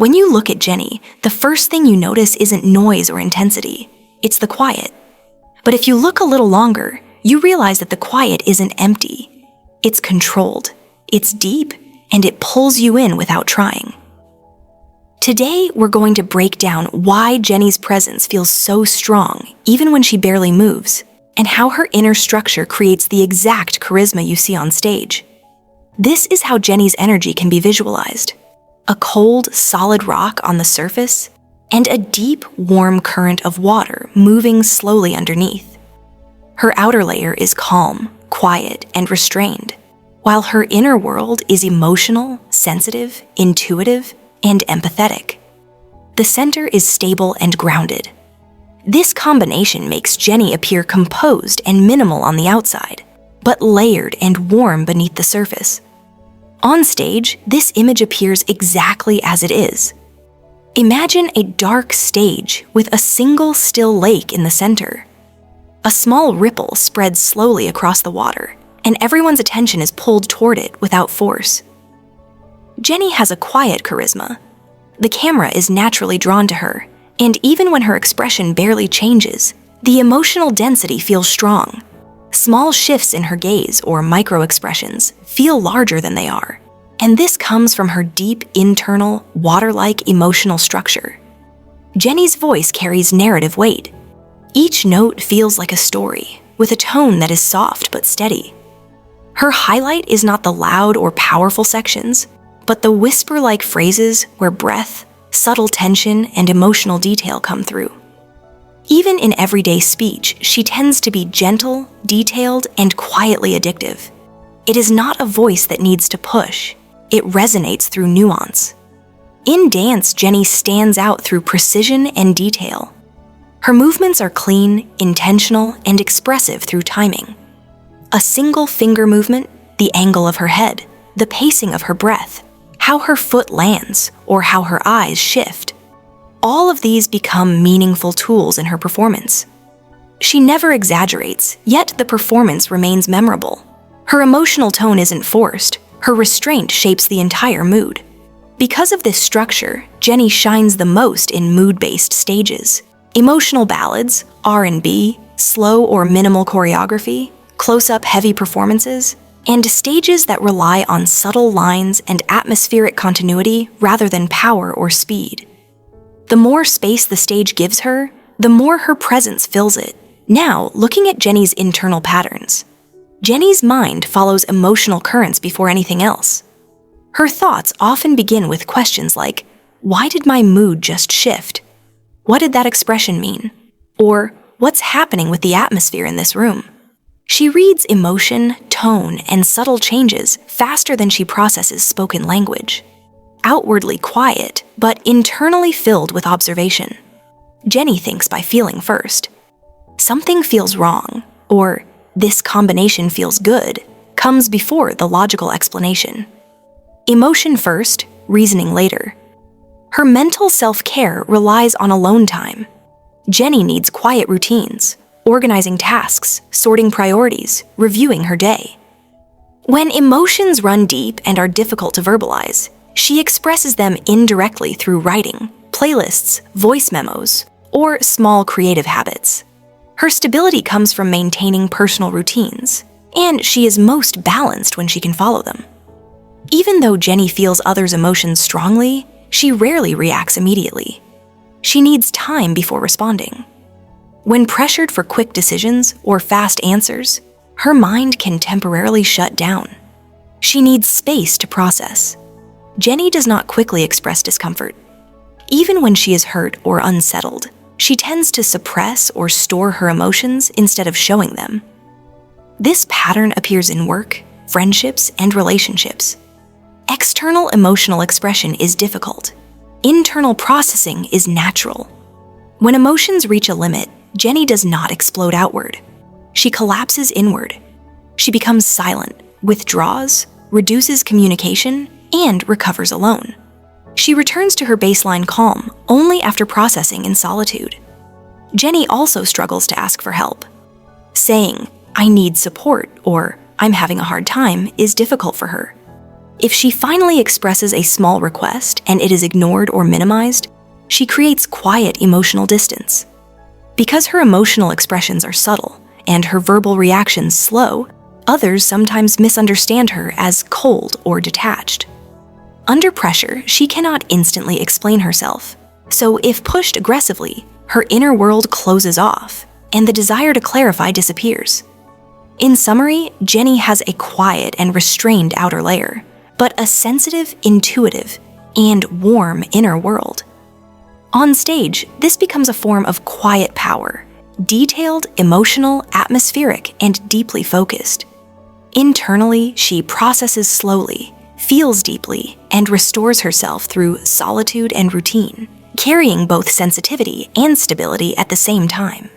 When you look at Jennie, the first thing you notice isn't noise or intensity, it's the quiet. But if you look a little longer, you realize that the quiet isn't empty. It's controlled, it's deep, and it pulls you in without trying. Today, we're going to break down why Jennie's presence feels so strong, even when she barely moves, and how her inner structure creates the exact charisma you see on stage. This is how Jennie's energy can be visualized: a cold, solid rock on the surface, and a deep, warm current of water moving slowly underneath. Her outer layer is calm, quiet, and restrained, while her inner world is emotional, sensitive, intuitive, and empathetic. The center is stable and grounded. This combination makes Jennie appear composed and minimal on the outside, but layered and warm beneath the surface. On stage, this image appears exactly as it is. Imagine a dark stage with a single still lake in the center. A small ripple spreads slowly across the water, and everyone's attention is pulled toward it without force. Jennie has a quiet charisma. The camera is naturally drawn to her, and even when her expression barely changes, the emotional density feels strong. Small shifts in her gaze or micro-expressions feel larger than they are, and this comes from her deep, internal, water-like emotional structure. Jennie's voice carries narrative weight. Each note feels like a story, with a tone that is soft but steady. Her highlight is not the loud or powerful sections, but the whisper-like phrases where breath, subtle tension, and emotional detail come through. Even in everyday speech, she tends to be gentle, detailed, and quietly addictive. It is not a voice that needs to push. It resonates through nuance. In dance, Jennie stands out through precision and detail. Her movements are clean, intentional, and expressive through timing. A single finger movement, the angle of her head, the pacing of her breath, how her foot lands, or how her eyes shift. All of these become meaningful tools in her performance. She never exaggerates, yet the performance remains memorable. Her emotional tone isn't forced. Her restraint shapes the entire mood. Because of this structure, Jennie shines the most in mood-based stages. Emotional ballads, R&B, slow or minimal choreography, close-up heavy performances, and stages that rely on subtle lines and atmospheric continuity rather than power or speed. The more space the stage gives her, the more her presence fills it. Now, looking at Jennie's internal patterns. Jennie's mind follows emotional currents before anything else. Her thoughts often begin with questions like, "Why did my mood just shift? What did that expression mean?" Or, "What's happening with the atmosphere in this room?" She reads emotion, tone, and subtle changes faster than she processes spoken language. Outwardly quiet, but internally filled with observation. Jennie thinks by feeling first. Something feels wrong, or this combination feels good, comes before the logical explanation. Emotion first, reasoning later. Her mental self-care relies on alone time. Jennie needs quiet routines, organizing tasks, sorting priorities, reviewing her day. When emotions run deep and are difficult to verbalize, she expresses them indirectly through writing, playlists, voice memos, or small creative habits. Her stability comes from maintaining personal routines, and she is most balanced when she can follow them. Even though Jennie feels others' emotions strongly, she rarely reacts immediately. She needs time before responding. When pressured for quick decisions or fast answers, her mind can temporarily shut down. She needs space to process. Jennie does not quickly express discomfort. Even when she is hurt or unsettled, she tends to suppress or store her emotions instead of showing them. This pattern appears in work, friendships, and relationships. External emotional expression is difficult. Internal processing is natural. When emotions reach a limit, Jennie does not explode outward. She collapses inward. She becomes silent, withdraws, reduces communication, and recovers alone. She returns to her baseline calm only after processing in solitude. Jennie also struggles to ask for help. Saying, "I need support," or "I'm having a hard time," is difficult for her. If she finally expresses a small request and it is ignored or minimized, she creates quiet emotional distance. Because her emotional expressions are subtle and her verbal reactions slow, others sometimes misunderstand her as cold or detached. Under pressure, she cannot instantly explain herself. So if pushed aggressively, her inner world closes off, and the desire to clarify disappears. In summary, Jennie has a quiet and restrained outer layer, but a sensitive, intuitive, and warm inner world. On stage, this becomes a form of quiet power, detailed, emotional, atmospheric, and deeply focused. Internally, she processes slowly, feels deeply, and restores herself through solitude and routine, carrying both sensitivity and stability at the same time.